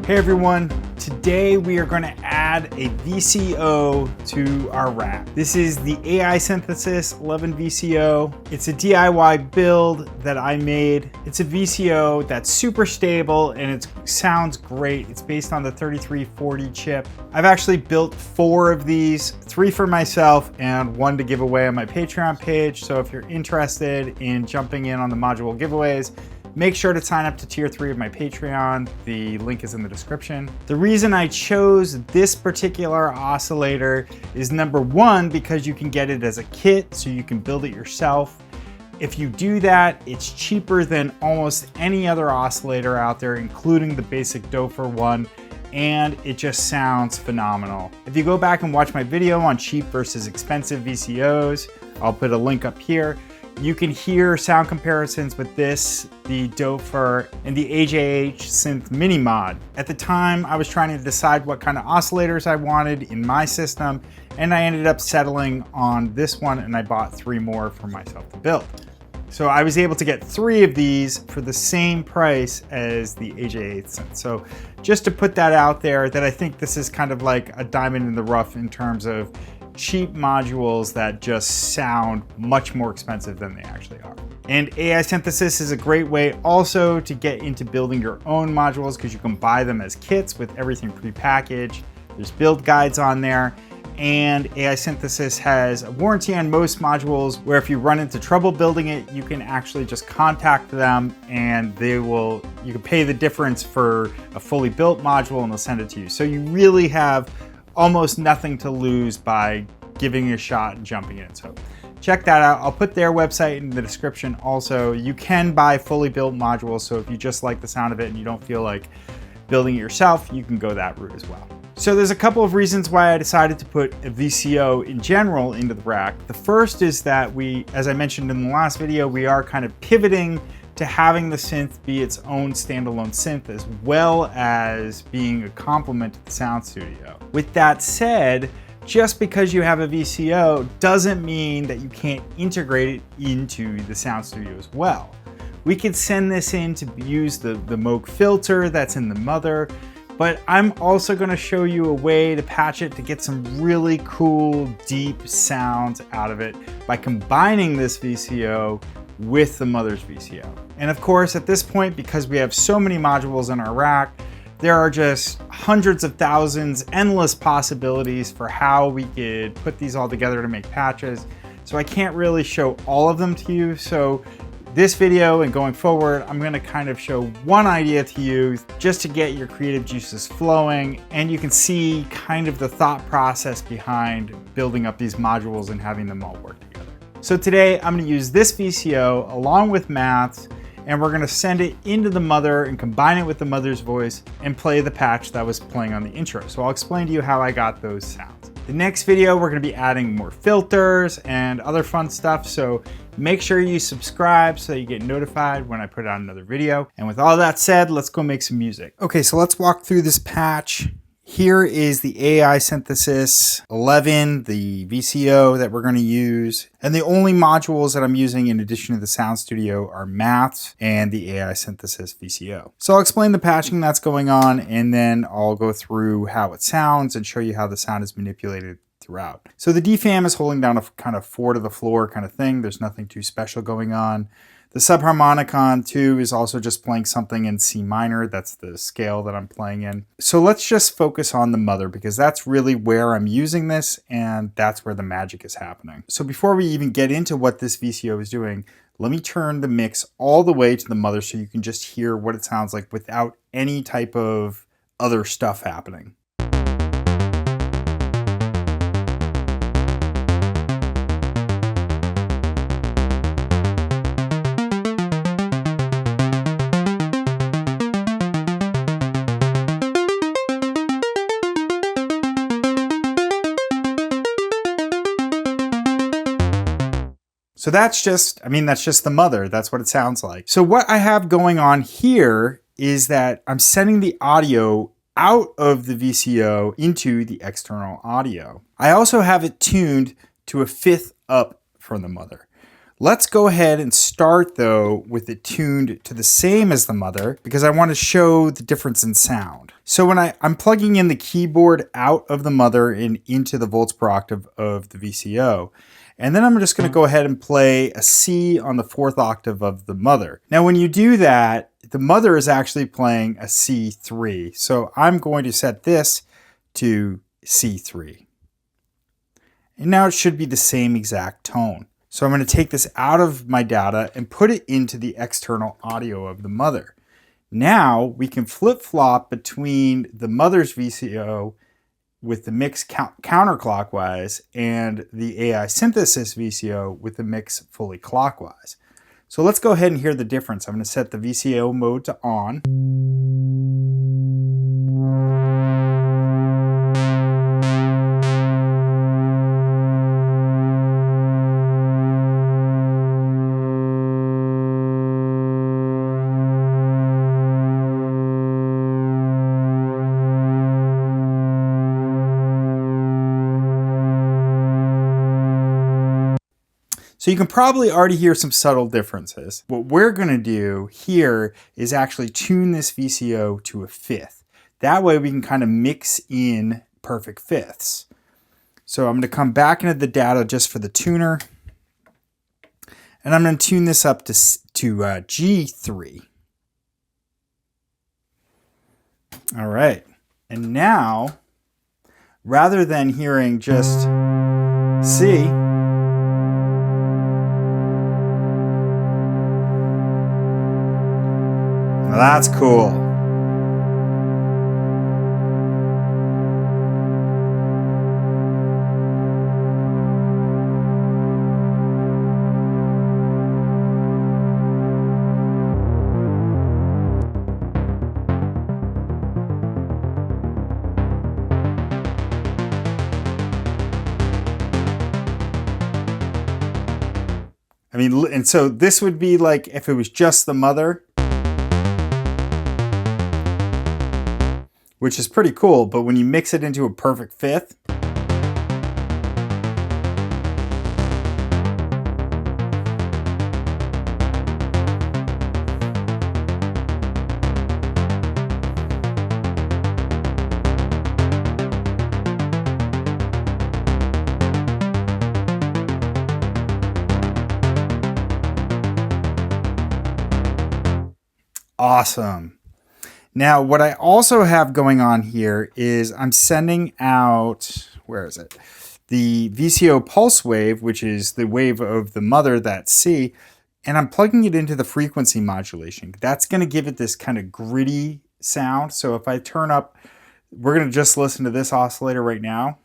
Hey everyone, today we are going to add a VCO to our rack. This is the AI Synthesis 11 VCO. It's a DIY build that I made. It's a VCO that's super stable and it sounds great. It's based on the 3340 chip. I've actually built 4 of these, 3 for myself and 1 to give away on my Patreon page. So if you're interested in jumping in on the module giveaways, make sure to sign up to tier 3 of my Patreon. The link is in the description. The reason I chose this particular oscillator is number 1, because you can get it as a kit, so you can build it yourself. If you do that, it's cheaper than almost any other oscillator out there, including the basic Dofer one, and it just sounds phenomenal. If you go back and watch my video on cheap versus expensive VCOs, I'll put a link up here. You can hear sound comparisons with this, the Dofer, and the AJH Synth Mini Mod. At the time, I was trying to decide what kind of oscillators I wanted in my system, and I ended up settling on this one, and I bought 3 more for myself to build. So I was able to get 3 of these for the same price as the AJH Synth. So just to put that out there, that I think this is kind of like a diamond in the rough in terms of cheap modules that just sound much more expensive than they actually are. And AI Synthesis is a great way also to get into building your own modules, because you can buy them as kits with everything prepackaged. There's build guides on there, and AI Synthesis has a warranty on most modules where if you run into trouble building it, you can actually just contact them and you can pay the difference for a fully built module and they'll send it to you. So you really have almost nothing to lose by giving it a shot and jumping in. So check that out. I'll put their website in the description also. You can buy fully built modules, so if you just like the sound of it and you don't feel like building it yourself, you can go that route as well. So there's a couple of reasons why I decided to put a VCO in general into the rack. The first is that as I mentioned in the last video, we are kind of pivoting to having the synth be its own standalone synth, as well as being a complement to the sound studio. With that said, just because you have a VCO doesn't mean that you can't integrate it into the sound studio as well. We could send this in to use the Moog filter that's in the mother, but I'm also going to show you a way to patch it to get some really cool, deep sounds out of it by combining this VCO with the mother's VCO. And of course, at this point, because we have so many modules in our rack, there are just hundreds of thousands, endless possibilities for how we could put these all together to make patches. So I can't really show all of them to you. So this video and going forward, I'm going to kind of show one idea to you just to get your creative juices flowing, and you can see kind of the thought process behind building up these modules and having them all work together. So today I'm going to use this VCO along with maths, and we're going to send it into the mother and combine it with the mother's voice and play the patch that was playing on the intro. So I'll explain to you how I got those sounds. The next video, we're going to be adding more filters and other fun stuff. So make sure you subscribe so you get notified when I put out another video. And with all that said, let's go make some music. Okay, so let's walk through this patch. Here is the AI Synthesis 11, the VCO that we're going to use. And the only modules that I'm using in addition to the Sound Studio are Maths and the AI Synthesis VCO. So I'll explain the patching that's going on, and then I'll go through how it sounds and show you how the sound is manipulated throughout. So the DFAM is holding down a kind of 4 to the floor kind of thing. There's nothing too special going on. The subharmonicon too is also just playing something in C minor. That's the scale that I'm playing in. So let's just focus on the mother, because that's really where I'm using this and that's where the magic is happening. So before we even get into what this VCO is doing, let me turn the mix all the way to the mother so you can just hear what it sounds like without any type of other stuff happening. So that's just the mother. That's what it sounds like. So what I have going on here is that I'm sending the audio out of the VCO into the external audio. I also have it tuned to a 5th up from the mother. Let's go ahead and start though with it tuned to the same as the mother because I want to show the difference in sound. So when I'm plugging in the keyboard out of the mother and into the volts per octave of the VCO, and then I'm just going to go ahead and play a C on the 4th octave of the mother. Now when you do that, the mother is actually playing a C3. So I'm going to set this to C3. And now it should be the same exact tone. So I'm going to take this out of my data and put it into the external audio of the mother. Now we can flip-flop between the mother's VCO with the mix counterclockwise and the AI synthesis VCO with the mix fully clockwise. So let's go ahead and hear the difference. I'm going to set the VCO mode to on. So you can probably already hear some subtle differences. What we're going to do here is actually tune this VCO to a 5th. That way we can kind of mix in perfect fifths. So I'm going to come back into the data just for the tuner. And I'm going to tune this up to G3. All right. And now, rather than hearing just C, now that's cool. I mean, and so this would be like if it was just the mother, which is pretty cool, but when you mix it into a perfect fifth, awesome. Now, what I also have going on here is I'm sending out, where is it? The VCO pulse wave, which is the wave of the mother, that's C, and I'm plugging it into the frequency modulation. That's going to give it this kind of gritty sound. So if I turn up, we're going to just listen to this oscillator right now.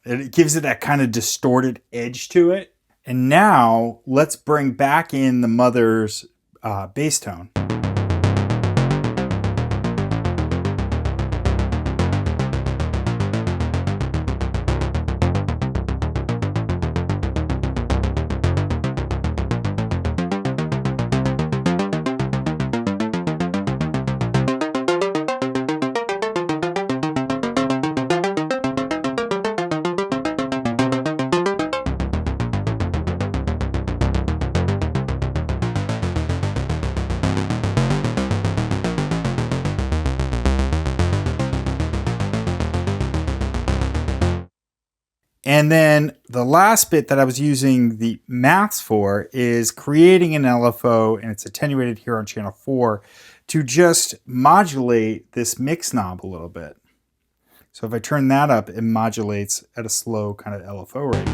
It gives it that kind of distorted edge to it. And now let's bring back in the mother's bass tone. And then the last bit that I was using the maths for is creating an LFO, and it's attenuated here on channel 4, to just modulate this mix knob a little bit. So if I turn that up, it modulates at a slow kind of LFO rate.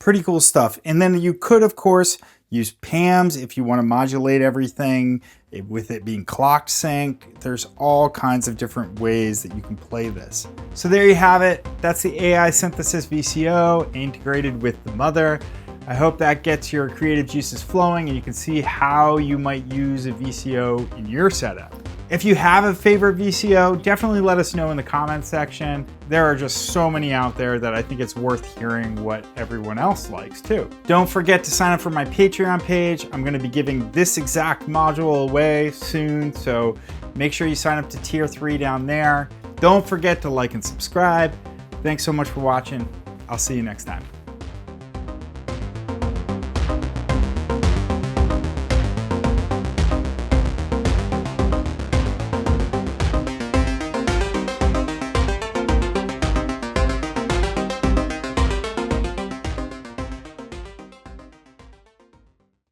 Pretty cool stuff. And then you could, of course, use PAMs if you want to modulate everything with it being clock sync. There's all kinds of different ways that you can play this. So there you have it. That's the AI synthesis VCO integrated with the mother. I hope that gets your creative juices flowing and you can see how you might use a VCO in your setup. If you have a favorite VCO, definitely let us know in the comments section. There are just so many out there that I think it's worth hearing what everyone else likes too. Don't forget to sign up for my Patreon page. I'm gonna be giving this exact module away soon, so make sure you sign up to tier 3 down there. Don't forget to like and subscribe. Thanks so much for watching. I'll see you next time.